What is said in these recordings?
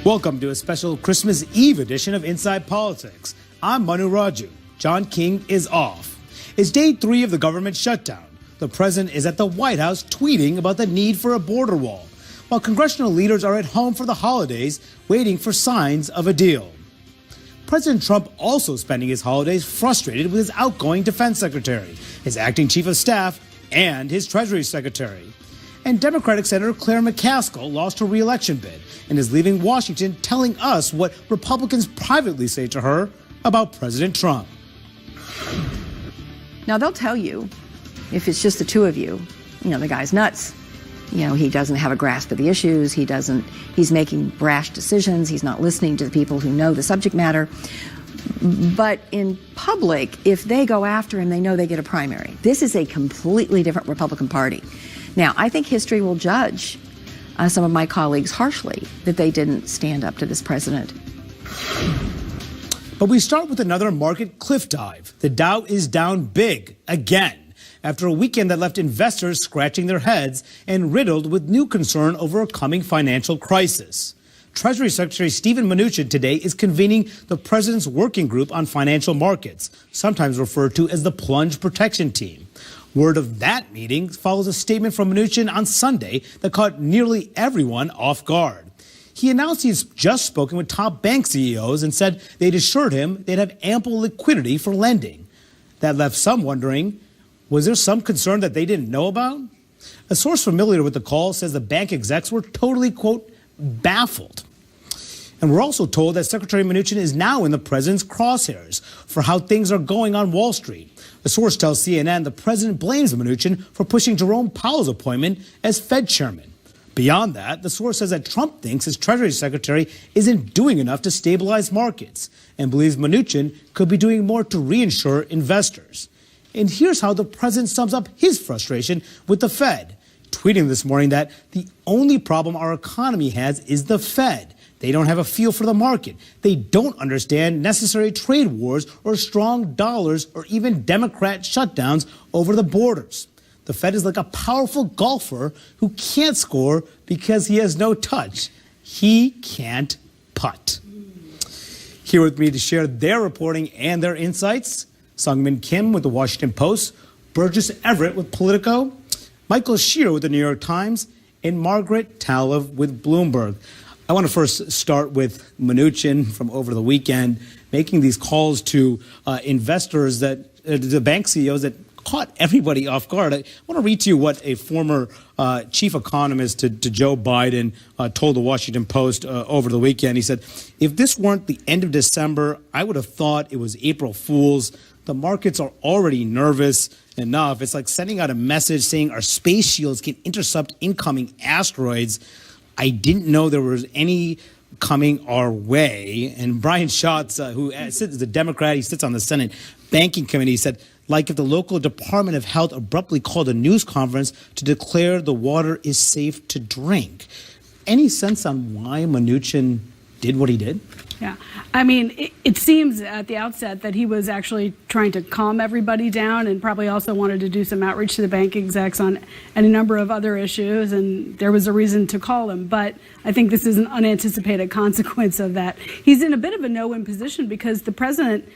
Welcome to a special Christmas Eve edition of Inside Politics. I'm Manu Raju. John King is off. It's day 3 of the government shutdown. The president is at the White House tweeting about the need for a border wall, while congressional leaders are at home for the holidays waiting for signs of a deal. President Trump also spending his holidays frustrated with his outgoing defense secretary, his acting chief of staff, and his Treasury secretary. And Democratic Senator Claire McCaskill lost her re-election bid and is leaving Washington, telling us what Republicans privately say to her about President Trump. Now, they'll tell you, if it's just the two of you, the guy's nuts. He doesn't have a grasp of the issues. He's making brash decisions. He's not listening to the people who know the subject matter. But in public, if they go after him, they know they get a primary. This is a completely different Republican Party. Now, I think history will judge some of my colleagues harshly that they didn't stand up to this president. But we start with another market cliff dive. The Dow is down big again after a weekend that left investors scratching their heads and riddled with new concern over a coming financial crisis. Treasury Secretary Steven Mnuchin today is convening the president's working group on financial markets, sometimes referred to as the Plunge Protection Team. Word of that meeting follows a statement from Mnuchin on Sunday that caught nearly everyone off guard. He announced he's just spoken with top bank CEOs and said they'd assured him they'd have ample liquidity for lending. That left some wondering, was there some concern that they didn't know about? A source familiar with the call says the bank execs were totally, quote, baffled. And we're also told that Secretary Mnuchin is now in the president's crosshairs for how things are going on Wall Street. A source tells CNN the president blames Mnuchin for pushing Jerome Powell's appointment as Fed chairman. Beyond that, the source says that Trump thinks his Treasury Secretary isn't doing enough to stabilize markets and believes Mnuchin could be doing more to reinsure investors. And here's how the president sums up his frustration with the Fed, tweeting this morning that the only problem our economy has is the Fed. They don't have a feel for the market. They don't understand necessary trade wars or strong dollars or even Democrat shutdowns over the borders. The Fed is like a powerful golfer who can't score because he has no touch. He can't putt. Here with me to share their reporting and their insights, Sungmin Kim with the Washington Post, Burgess Everett with Politico, Michael Shear with the New York Times, and Margaret Talev with Bloomberg. I want to first start with Mnuchin from over the weekend, making these calls to investors that the bank CEOs that caught everybody off guard. I want to read to you what a former chief economist to Joe Biden told the Washington Post over the weekend. He said, if this weren't the end of December, I would have thought it was April Fool's. The markets are already nervous enough. It's like sending out a message saying our space shields can intercept incoming asteroids. I didn't know there was any coming our way. And Brian Schatz, who is a Democrat, he sits on the Senate Banking Committee, said, like if the local Department of Health abruptly called a news conference to declare the water is safe to drink. Any sense on why Mnuchin did what he did? Yeah. I mean, it seems at the outset that he was actually trying to calm everybody down and probably also wanted to do some outreach to the bank execs on a number of other issues, and there was a reason to call him. But I think this is an unanticipated consequence of that. He's in a bit of a no-win position because the president,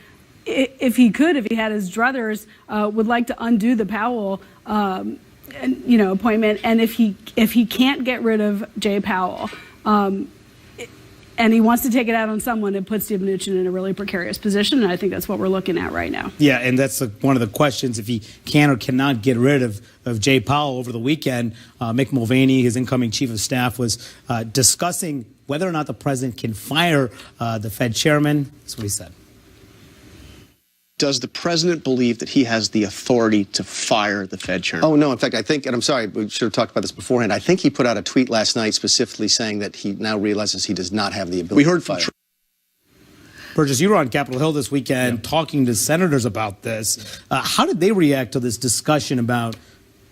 if he had his druthers, would like to undo the Powell appointment. And if he can't get rid of Jay Powell, and he wants to take it out on someone, it puts Steve Mnuchin in a really precarious position, and I think that's what we're looking at right now. Yeah, and that's one of the questions. If he can or cannot get rid of Jay Powell over the weekend, Mick Mulvaney, his incoming chief of staff, was discussing whether or not the president can fire the Fed chairman. That's what he said. Does the president believe that he has the authority to fire the Fed chairman? Oh, no. In fact, I think, and I'm sorry, we should have talked about this beforehand. I think he put out a tweet last night specifically saying that he now realizes he does not have the ability to fire. Burgess, you were on Capitol Hill this weekend talking to senators about this. How did they react to this discussion about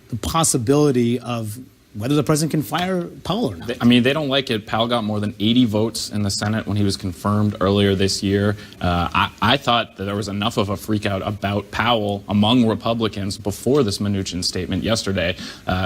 the possibility of whether the president can fire Powell or not. I mean, they don't like it. Powell got more than 80 votes in the Senate when he was confirmed earlier this year. I thought that there was enough of a freak out about Powell among Republicans before this Mnuchin statement yesterday.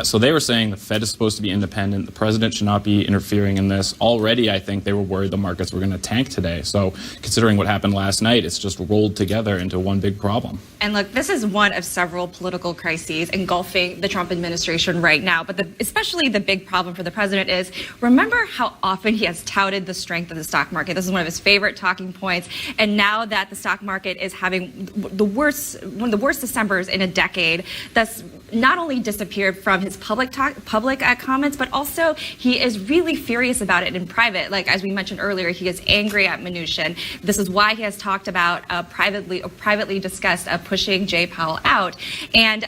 So they were saying the Fed is supposed to be independent. The president should not be interfering in this. Already, I think they were worried the markets were going to tank today. So considering what happened last night, it's just rolled together into one big problem. And look, this is one of several political crises engulfing the Trump administration right now. But especially the big problem for the president is, remember how often he has touted the strength of the stock market. This is one of his favorite talking points. And now that the stock market is having one of the worst Decembers in a decade, that's not only disappeared from his public comments, but also he is really furious about it in private. Like, as we mentioned earlier, he is angry at Mnuchin. This is why he has talked about privately discussed pushing Jay Powell out. And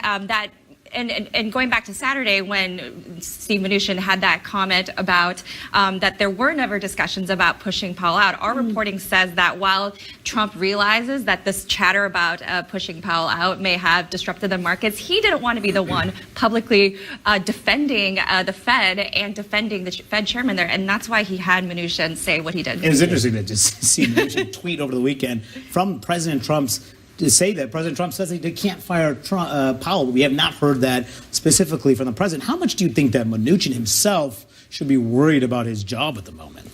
And going back to Saturday, when Steve Mnuchin had that comment about that there were never discussions about pushing Powell out, our reporting says that while Trump realizes that this chatter about pushing Powell out may have disrupted the markets, he didn't want to be the one publicly defending the Fed and defending the Fed chairman there. And that's why he had Mnuchin say what he did. It was interesting to just see Mnuchin tweet over the weekend from President Trump's to say that President Trump says they can't fire Powell, but we have not heard that specifically from the president. How much do you think that Mnuchin himself should be worried about his job at the moment?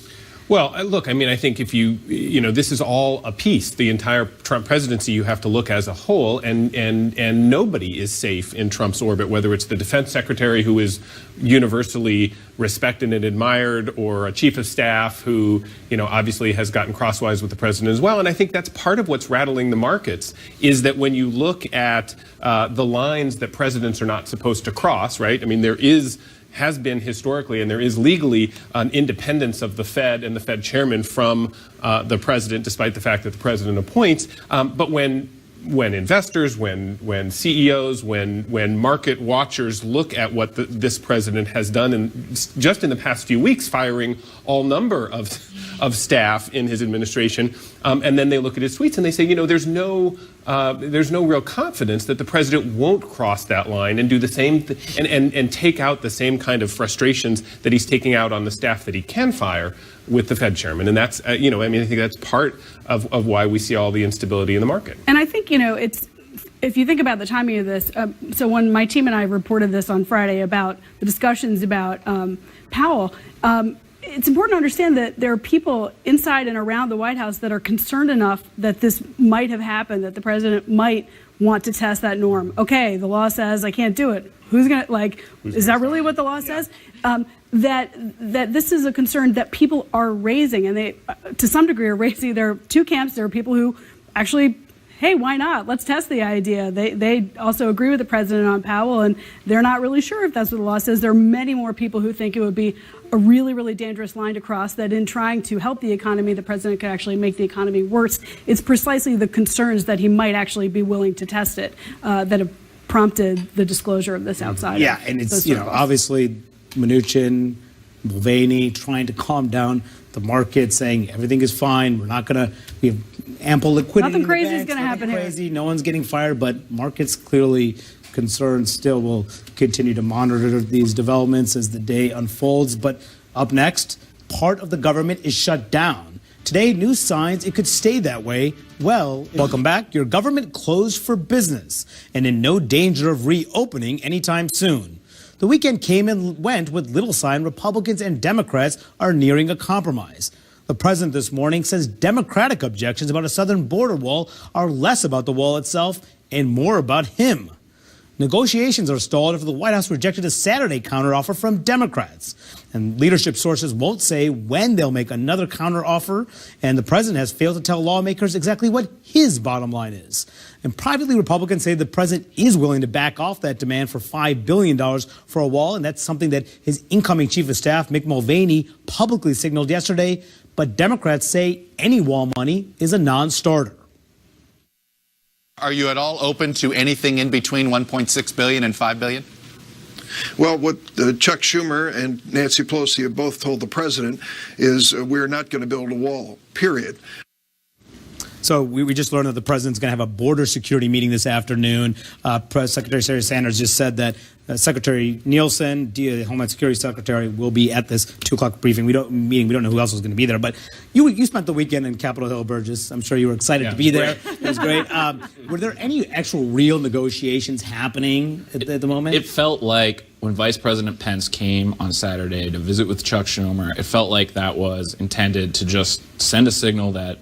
Well, look, I mean, I think if this is all a piece, the entire Trump presidency, you have to look as a whole, and nobody is safe in Trump's orbit, whether it's the defense secretary who is universally respected and admired, or a chief of staff who, obviously has gotten crosswise with the president as well. And I think that's part of what's rattling the markets, is that when you look at the lines that presidents are not supposed to cross, right? I mean, has been historically, and there is legally, an independence of the Fed and the Fed chairman from the president, despite the fact that the president appoints. But when investors, when CEOs, when market watchers look at what this president has done, and just in the past few weeks, firing all number of staff in his administration, and then they look at his tweets and they say, there's no real confidence that the president won't cross that line and do the same and take out the same kind of frustrations that he's taking out on the staff that he can fire with the Fed chairman. And that's, I think that's part of why we see all the instability in the market. And I think, it's, if you think about the timing of this, so when my team and I reported this on Friday about the discussions about Powell, it's important to understand that there are people inside and around the White House that are concerned enough that this might have happened, that the president might want to test that norm. Okay, the law says I can't do it. Who's going to, is that really what the law says? That this is a concern that people are raising, and they, to some degree, are raising. There are two camps. There are people who actually, hey, why not? Let's test the idea. They also agree with the president on Powell, and they're not really sure if that's what the law says. There are many more people who think it would be a really, really dangerous line to cross, that in trying to help the economy, the president could actually make the economy worse. It's precisely the concerns that he might actually be willing to test it that have prompted the disclosure of this outside. Yeah, and it's, obviously Mnuchin, Mulvaney trying to calm down the market, saying everything is fine. We have ample liquidity. Nothing crazy is going to happen here. No one's getting fired, but markets clearly concerned still. Will continue to monitor these developments as the day unfolds. But up next, part of the government is shut down. Today, news signs it could stay that way. Well, welcome back. Your government closed for business and in no danger of reopening anytime soon. The weekend came and went with little sign Republicans and Democrats are nearing a compromise. The president this morning says Democratic objections about a southern border wall are less about the wall itself and more about him. Negotiations are stalled after the White House rejected a Saturday counteroffer from Democrats. And leadership sources won't say when they'll make another counteroffer. And the president has failed to tell lawmakers exactly what his bottom line is. And privately, Republicans say the president is willing to back off that demand for $5 billion for a wall. And that's something that his incoming chief of staff, Mick Mulvaney, publicly signaled yesterday. But Democrats say any wall money is a non-starter. Are you at all open to anything in between $1.6 billion and $5 billion? Well, what Chuck Schumer and Nancy Pelosi have both told the president is we're not going to build a wall, period. So we just learned that the president's going to have a border security meeting this afternoon. Press Secretary Sarah Sanders just said that Secretary Nielsen, the Homeland Security Secretary, will be at this 2 o'clock briefing. We don't know who else is going to be there. But you spent the weekend in Capitol Hill, Burgess. I'm sure you were excited to be there. It was great. Were there any actual real negotiations happening at the moment? It felt like when Vice President Pence came on Saturday to visit with Chuck Schumer, it felt like that was intended to just send a signal that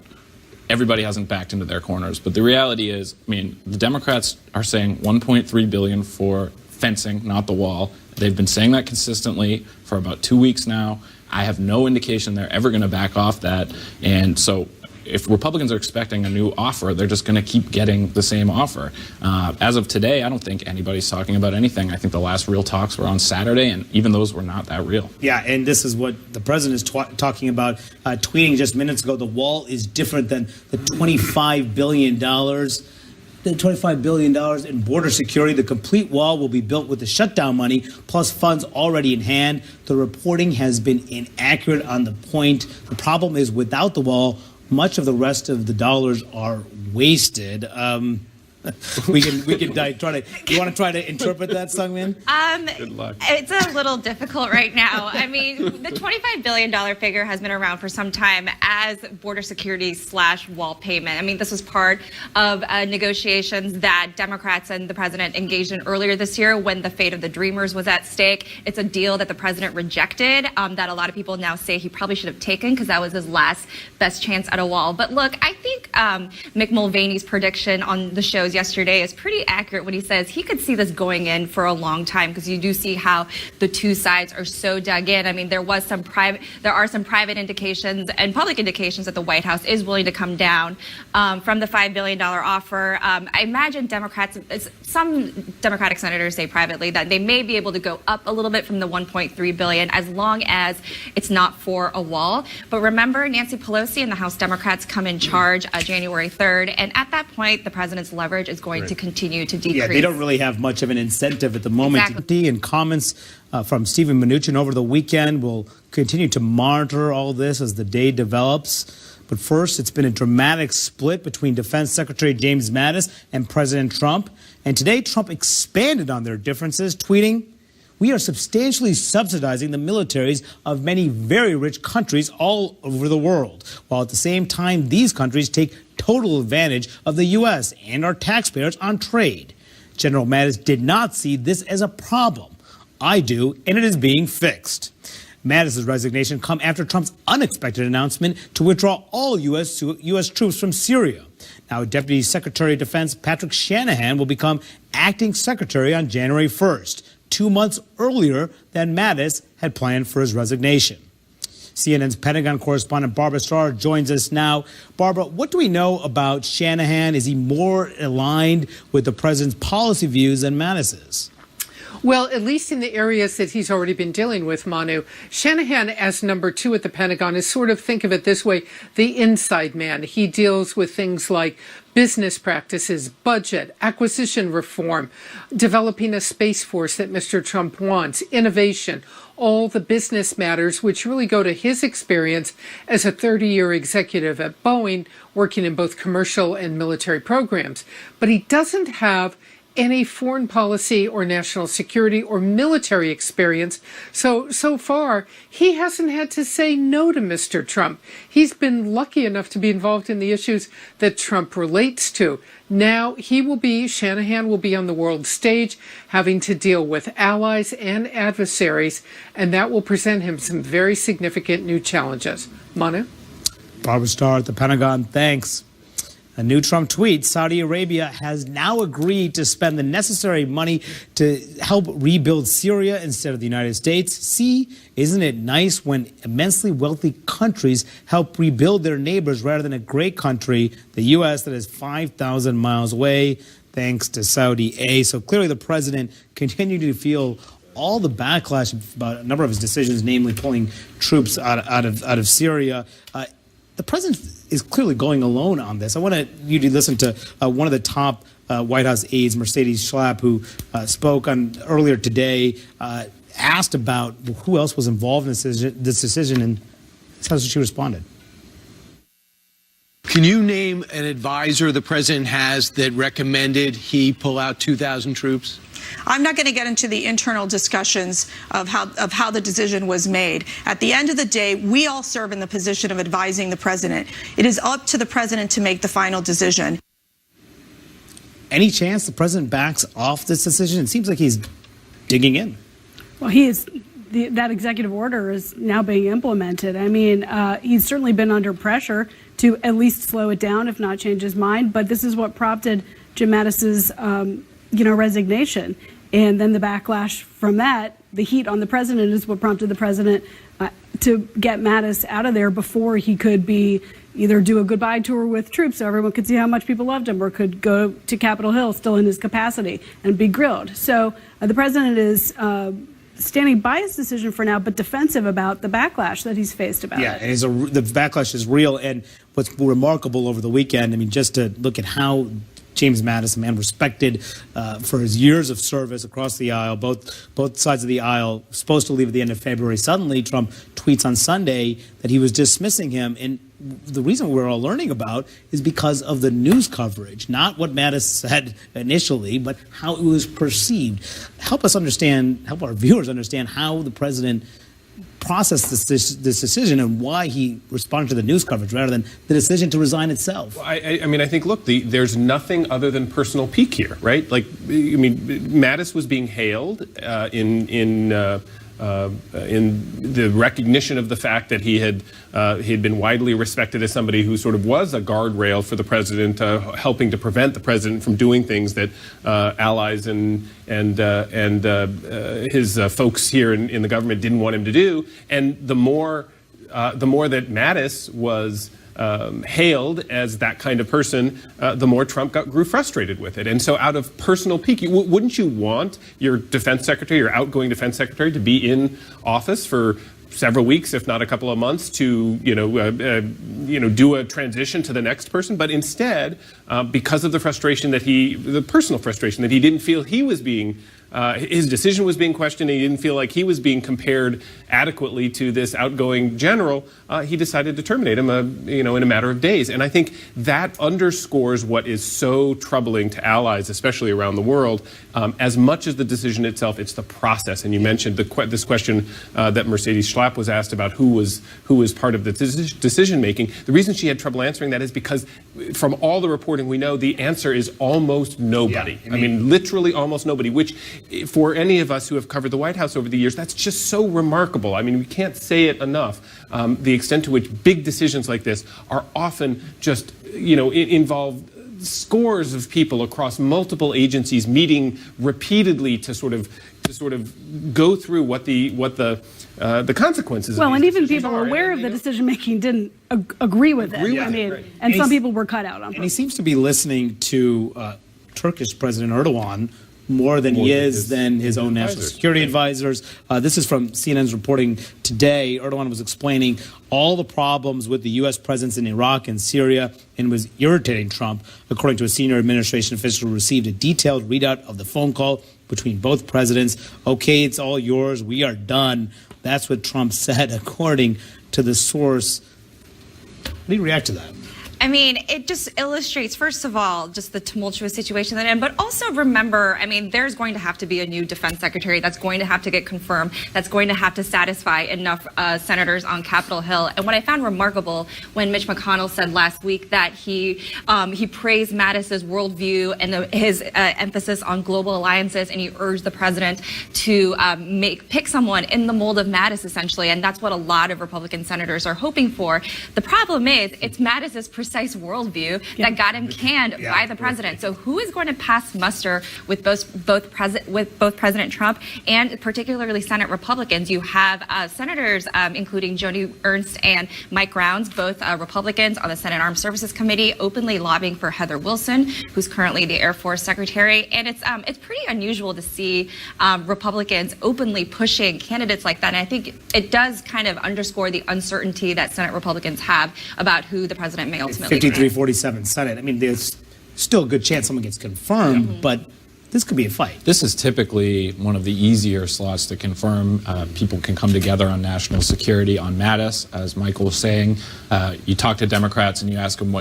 everybody hasn't backed into their corners. But the reality is, the Democrats are saying $1.3 billion for fencing, not the wall. They've been saying that consistently for about 2 weeks now. I have no indication they're ever going to back off that. And so if Republicans are expecting a new offer, they're just going to keep getting the same offer. As of today, I don't think anybody's talking about anything. I think the last real talks were on Saturday, and even those were not that real. Yeah, and this is what the president is talking about, tweeting just minutes ago. The wall is different than the $25 billion. The $25 billion in border security. The complete wall will be built with the shutdown money, plus funds already in hand. The reporting has been inaccurate on the point. The problem is, without the wall, much of the rest of the dollars are wasted. We can try to. You want to try to interpret that, Sungmin? Good luck. It's a little difficult right now. The $25 billion figure has been around for some time as border security / wall payment. This was part of negotiations that Democrats and the president engaged in earlier this year when the fate of the Dreamers was at stake. It's a deal that the president rejected, that a lot of people now say he probably should have taken because that was his last best chance at a wall. But look, I think Mick Mulvaney's prediction on the shows yesterday is pretty accurate when he says he could see this going in for a long time, because you do see how the two sides are so dug in. There are some private indications and public indications that the White House is willing to come down from the $5 billion offer. I imagine some Democratic senators say privately that they may be able to go up a little bit from the $1.3 billion as long as it's not for a wall. But remember, Nancy Pelosi and the House Democrats come in charge January 3rd, and at that point, the president's leverage is going to continue to decrease. Yeah, they don't really have much of an incentive at the moment. Exactly. And comments from Stephen Mnuchin over the weekend. We'll continue to monitor all this as the day develops. But first, it's been a dramatic split between Defense Secretary James Mattis and President Trump. And today, Trump expanded on their differences, tweeting, "We are substantially subsidizing the militaries of many very rich countries all over the world, while at the same time these countries take total advantage of the U.S. and our taxpayers on trade." General Mattis did not see this as a problem. I do, and it is being fixed. Mattis' resignation come after Trump's unexpected announcement to withdraw all U.S. troops from Syria. Now, Deputy Secretary of Defense Patrick Shanahan will become acting secretary on January 1st. 2 months earlier than Mattis had planned for his resignation. CNN's Pentagon correspondent Barbara Starr joins us now. Barbara, what do we know about Shanahan? Is he more aligned with the president's policy views than Mattis's? Well, at least in the areas that he's already been dealing with, Manu. Shanahan, as number 2 at the Pentagon, is sort of, think of it this way, the inside man. He deals with things like business practices, budget, acquisition reform, developing a space force that Mr. Trump wants, innovation, all the business matters, which really go to his experience as a 30-year executive at Boeing, working in both commercial and military programs. But he doesn't have any foreign policy or national security or military experience. So far, he hasn't had to say no to Mr. Trump. He's been lucky enough to be involved in the issues that Trump relates to. Now Shanahan will be on the world stage, having to deal with allies and adversaries, and that will present him some very significant new challenges. Manu? Barbara Starr at the Pentagon, thanks. A new Trump tweet, Saudi Arabia has now agreed to spend the necessary money to help rebuild Syria instead of the United States. See, isn't it nice when immensely wealthy countries help rebuild their neighbors rather than a great country, the U.S., that is 5,000 miles away, thanks to Saudi A. So clearly the president continued to feel all the backlash about a number of his decisions, namely pulling troops out of Syria. The president is clearly going alone on this. I want you to listen to one of the top White House aides, Mercedes Schlapp, who spoke on earlier today, asked about who else was involved in this decision, and that's how she responded. Can you name an advisor the president has that recommended he pull out 2,000 troops? I'm not going to get into the internal discussions of how the decision was made. At the end of the day, we all serve in the position of advising the president. It is up to the president to make the final decision. Any chance the president backs off this decision? It seems like he's digging in. Well, that executive order is now being implemented. I mean, he's certainly been under pressure to at least slow it down, if not change his mind. But this is what prompted Jim Mattis's, resignation. And then the backlash from that, the heat on the president, is what prompted the president to get Mattis out of there before he could either do a goodbye tour with troops so everyone could see how much people loved him, or could go to Capitol Hill still in his capacity and be grilled. So the president is standing by his decision for now, but defensive about the backlash that he's faced about it. And the backlash is real. And what's remarkable over the weekend, I mean, just to look at how James Mattis, a man respected for his years of service across the aisle, both sides of the aisle, supposed to leave at the end of February. Suddenly, Trump tweets on Sunday that he was dismissing him. And the reason we're all learning about is because of the news coverage, not what Mattis said initially, but how it was perceived. Help our viewers understand how the president processed this decision and why he responded to the news coverage rather than the decision to resign itself. Well, I mean, I think, look, there's nothing other than personal pique here, right? Like, I mean, Mattis was being hailed in the recognition of the fact that he had been widely respected as somebody who sort of was a guardrail for the president, helping to prevent the president from doing things that allies and his folks here in the government didn't want him to do. And the more that Mattis was hailed as that kind of person, the more Trump grew frustrated with it. And so out of personal pique, wouldn't you want your defense secretary, your outgoing defense secretary, to be in office for several weeks, if not a couple of months, to do a transition to the next person? But instead, because of the personal frustration that he didn't feel he was being, his decision was being questioned, and he didn't feel like he was being compared adequately to this outgoing general, he decided to terminate him, in a matter of days. And I think that underscores what is so troubling to allies, especially around the world. As much as the decision itself, it's the process. And you mentioned this question that Mercedes Schlapp was asked about who was part of the decision making. The reason she had trouble answering that is because from all the reporting we know, the answer is almost nobody. I mean, literally almost nobody, which for any of us who have covered the White House over the years, that's just so remarkable. I mean, we can't say it enough. The extent to which big decisions like this are often just, involve scores of people across multiple agencies meeting repeatedly to sort of go through what the consequences. Well, of and even decisions people are. aware of the decision making didn't agree with it. And some people were cut out on purpose. And he seems to be listening to Turkish President Erdogan more than he is than his own national security advisors. This is from CNN's reporting today. Erdogan was explaining all the problems with the U.S. presence in Iraq and Syria and was irritating Trump, according to a senior administration official who received a detailed readout of the phone call between both presidents. Okay, it's all yours. We are done. That's what Trump said, according to the source. How do you react to that? I mean, it just illustrates, first of all, just the tumultuous situation that in, but also remember, I mean, there's going to have to be a new defense secretary that's going to have to get confirmed, that's going to have to satisfy enough senators on Capitol Hill. And what I found remarkable when Mitch McConnell said last week that he praised Mattis's worldview and his emphasis on global alliances, and he urged the president to pick someone in the mold of Mattis, essentially, and that's what a lot of Republican senators are hoping for. The problem is, it's Mattis's precise worldview that got him canned by the president. So who is going to pass muster with both President Trump and particularly Senate Republicans? You have senators, including Joni Ernst and Mike Rounds, both Republicans on the Senate Armed Services Committee, openly lobbying for Heather Wilson, who's currently the Air Force Secretary. And it's pretty unusual to see Republicans openly pushing candidates like that. And I think it does kind of underscore the uncertainty that Senate Republicans have about who the president may ultimately 53-47 Senate. I mean, there's still a good chance someone gets confirmed, but this could be a fight. This is typically one of the easier slots to confirm. People can come together on national security, on Mattis, as Michael was saying. You talk to Democrats and you ask them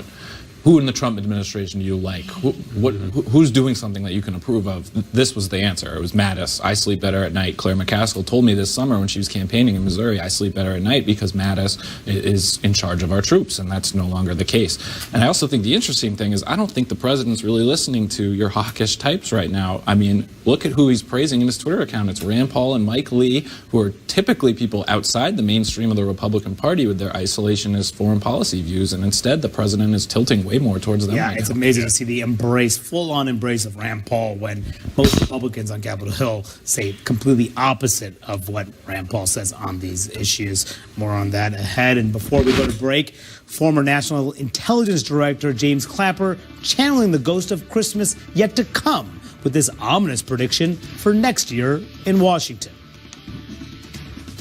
who in the Trump administration do you like? Who's doing something that you can approve of? This was the answer. It was Mattis. I sleep better at night. Claire McCaskill told me this summer when she was campaigning in Missouri, I sleep better at night because Mattis is in charge of our troops, and that's no longer the case. And I also think the interesting thing is I don't think the president's really listening to your hawkish types right now. I mean, look at who he's praising in his Twitter account. It's Rand Paul and Mike Lee, who are typically people outside the mainstream of the Republican Party with their isolationist foreign policy views, and instead the president is tilting way more towards them. Yeah, right it's now. amazing to see the full-on embrace of Rand Paul when most Republicans on Capitol Hill say completely opposite of what Rand Paul says on these issues. More on that ahead. And before we go to break, former National Intelligence Director James Clapper channeling the ghost of Christmas yet to come with this ominous prediction for next year in Washington.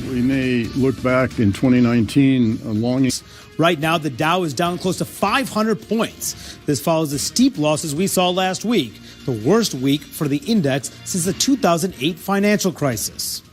We may look back in 2019 longing. Right now, the Dow is down close to 500 points. This follows the steep losses we saw last week, the worst week for the index since the 2008 financial crisis.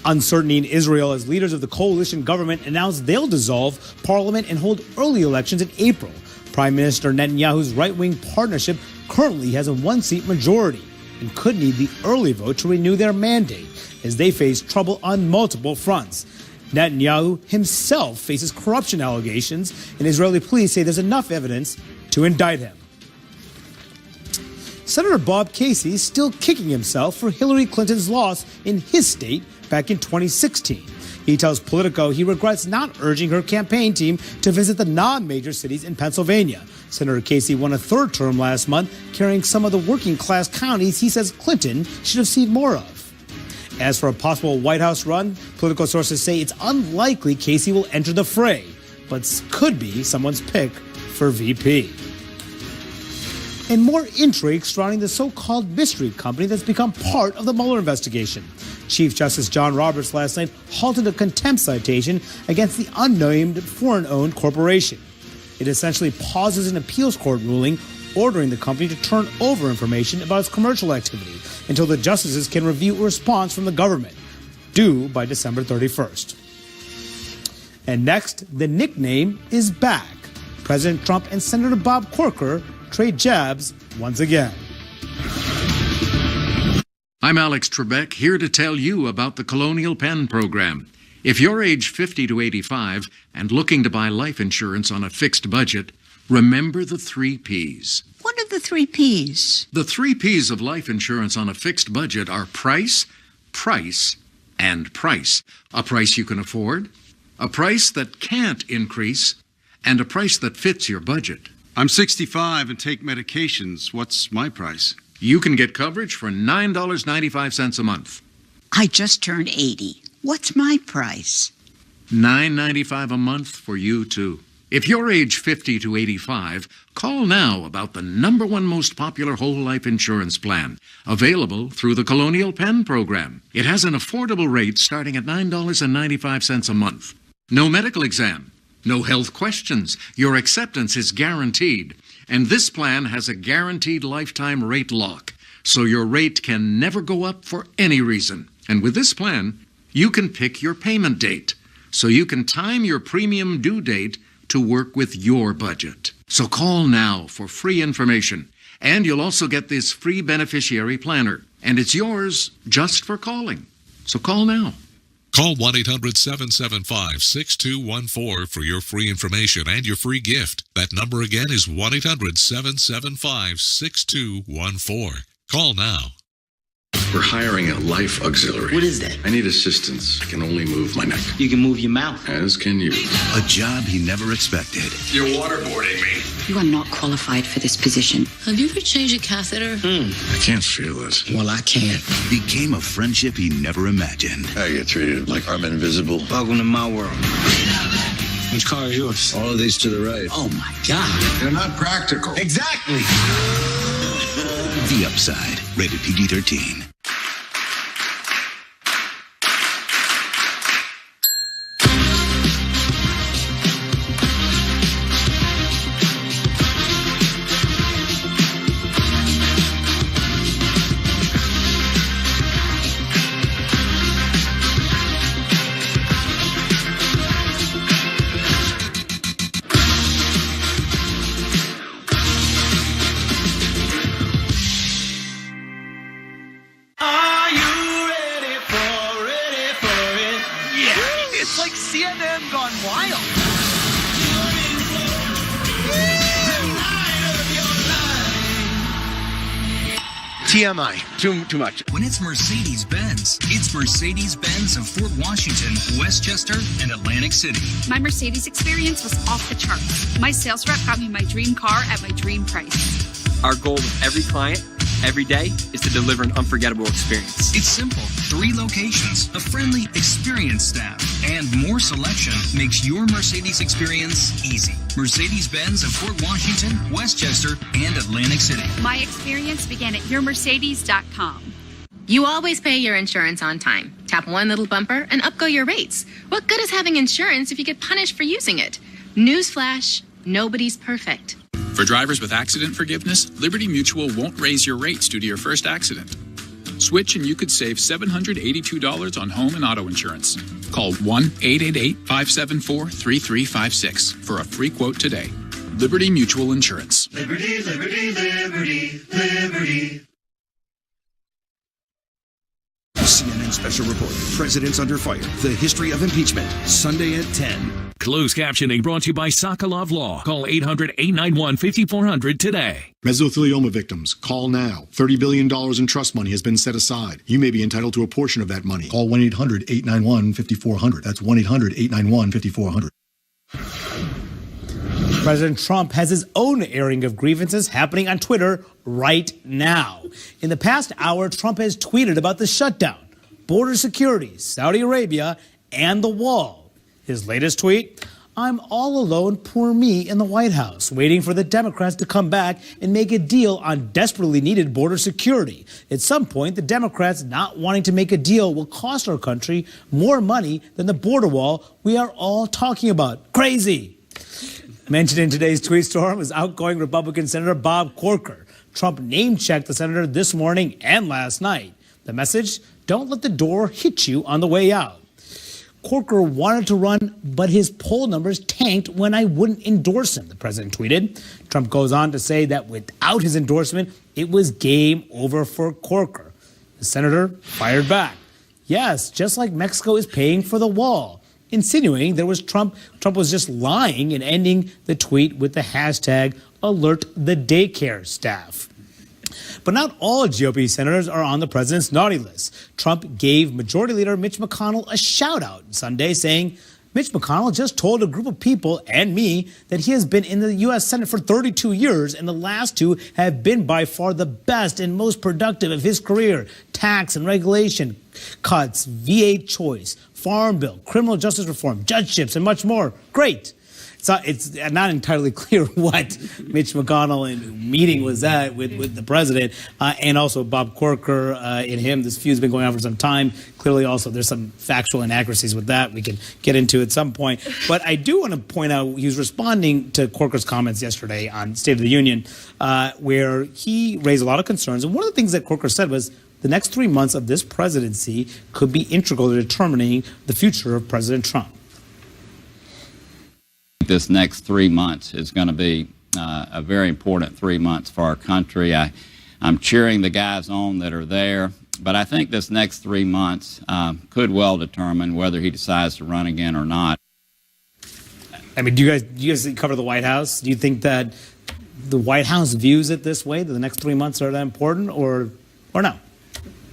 Uncertainty in Israel as leaders of the coalition government announce they'll dissolve parliament and hold early elections in April. Prime Minister Netanyahu's right-wing partnership currently has a one-seat majority and could need the early vote to renew their mandate as they face trouble on multiple fronts. Netanyahu himself faces corruption allegations, and Israeli police say there's enough evidence to indict him. Senator Bob Casey is still kicking himself for Hillary Clinton's loss in his state back in 2016. He tells Politico he regrets not urging her campaign team to visit the non-major cities in Pennsylvania. Senator Casey won a third term last month, carrying some of the working-class counties he says Clinton should have seen more of. As for a possible White House run, political sources say it's unlikely Casey will enter the fray, but could be someone's pick for VP. And more intrigue surrounding the so-called mystery company that's become part of the Mueller investigation. Chief Justice John Roberts last night halted a contempt citation against the unnamed foreign-owned corporation. It essentially pauses an appeals court ruling ordering the company to turn over information about its commercial activity until the justices can review a response from the government, due by December 31st. And next, the nickname is back. President Trump and Senator Bob Corker trade jabs once again. I'm Alex Trebek, here to tell you about the Colonial Penn program. If you're age 50 to 85 and looking to buy life insurance on a fixed budget, remember the 3 Ps. What are the 3 Ps? The 3 Ps of life insurance on a fixed budget are price, price, and price. A price you can afford, a price that can't increase, and a price that fits your budget. I'm 65 and take medications. What's my price? You can get coverage for $9.95 a month. I just turned 80. What's my price? $9.95 a month for you, too. If you're age 50 to 85, call now about the #1 most popular whole life insurance plan, available through the Colonial Penn program. It has an affordable rate starting at $9.95 a month. No medical exam, no health questions. Your acceptance is guaranteed. And this plan has a guaranteed lifetime rate lock, so your rate can never go up for any reason. And with this plan, you can pick your payment date, so you can time your premium due date to work with your budget. So call now for free information. And you'll also get this free beneficiary planner. And it's yours just for calling. So call now. Call 1-800-775-6214 for your free information and your free gift. That number again is 1-800-775-6214. Call now. We're hiring a life auxiliary. What is that? I need assistance. I can only move my neck. You can move your mouth. As can you. A job he never expected. You're waterboarding me. You are not qualified for this position. Have you ever changed a catheter? I can't feel it. Well, I can. Became a friendship he never imagined. I get treated like I'm invisible. Welcome to my world. Which car is yours? All of these to the right. Oh, my God. They're not practical. Exactly. The Upside. Rated PG-13. It's like CNN gone wild. TMI. Too much. When it's Mercedes-Benz, it's Mercedes-Benz of Fort Washington, Westchester, and Atlantic City. My Mercedes experience was off the charts. My sales rep got me my dream car at my dream price. Our goal with every client, every day, is to deliver an unforgettable experience. It's simple. 3 locations, a friendly, experienced staff, and more selection makes your Mercedes experience easy. Mercedes-Benz of Fort Washington, Westchester, and Atlantic City. My experience began at yourmercedes.com. You always pay your insurance on time. Tap one little bumper and up go your rates. What good is having insurance if you get punished for using it? Newsflash, nobody's perfect. For drivers with accident forgiveness, Liberty Mutual won't raise your rates due to your first accident. Switch and you could save $782 on home and auto insurance. Call 1-888-574-3356 for a free quote today. Liberty Mutual Insurance. Liberty, liberty, liberty, liberty. CNN Special Report, Presidents Under Fire, The History of Impeachment, Sunday at 10. Closed captioning brought to you by Sokolov Law. Call 800-891-5400 today. Mesothelioma victims, call now. $30 billion in trust money has been set aside. You may be entitled to a portion of that money. Call 1-800-891-5400. That's 1-800-891-5400. President Trump has his own airing of grievances happening on Twitter right now. In the past hour, Trump has tweeted about the shutdown, border security, Saudi Arabia, and the wall. His latest tweet, I'm all alone, poor me, in the White House, waiting for the Democrats to come back and make a deal on desperately needed border security. At some point, the Democrats not wanting to make a deal will cost our country more money than the border wall we are all talking about. Crazy. Mentioned in today's tweet storm is outgoing Republican Senator Bob Corker. Trump name-checked the senator this morning and last night. The message, don't let the door hit you on the way out. Corker wanted to run, but his poll numbers tanked when I wouldn't endorse him, the president tweeted. Trump goes on to say that without his endorsement, it was game over for Corker. The senator fired back. Yes, just like Mexico is paying for the wall, insinuating there was Trump was just lying and ending the tweet with the hashtag alert the daycare staff. But not all GOP senators are on the president's naughty list. Trump gave Majority Leader Mitch McConnell a shout out Sunday saying, Mitch McConnell just told a group of people and me that he has been in the U.S. Senate for 32 years, and the last 2 have been by far the best and most productive of his career. Tax and regulation cuts, V8 choice, farm bill, criminal justice reform, judgeships, and much more. Great. It's not entirely clear what Mitch McConnell meeting was at with the president, and also Bob Corker and him. This feud's been going on for some time. Clearly, also, there's some factual inaccuracies with that we can get into at some point. But I do want to point out he was responding to Corker's comments yesterday on State of the Union, where he raised a lot of concerns. And one of the things that Corker said was the next 3 months of this presidency could be integral to determining the future of President Trump. This next 3 months is going to be a very important 3 months for our country. I'm cheering the guys on that are there, but I think this next 3 months could well determine whether he decides to run again or not. I mean, do you guys cover the White House? Do you think that the White House views it this way, that the next 3 months are that important, or no?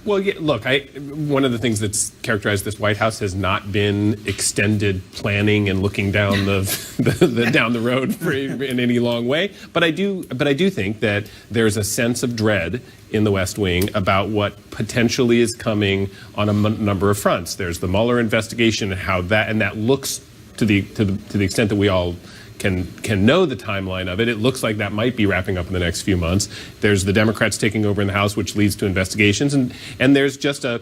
Well, yeah, look, one of the things that's characterized this White House has not been extended planning and looking down down the road in any long way. But I do think that there's a sense of dread in the West Wing about what potentially is coming on a number of fronts. There's the Mueller investigation and that looks to the extent that we all can know the timeline of it. It looks like that might be wrapping up in the next few months. There's the Democrats taking over in the House, which leads to investigations, and there's just a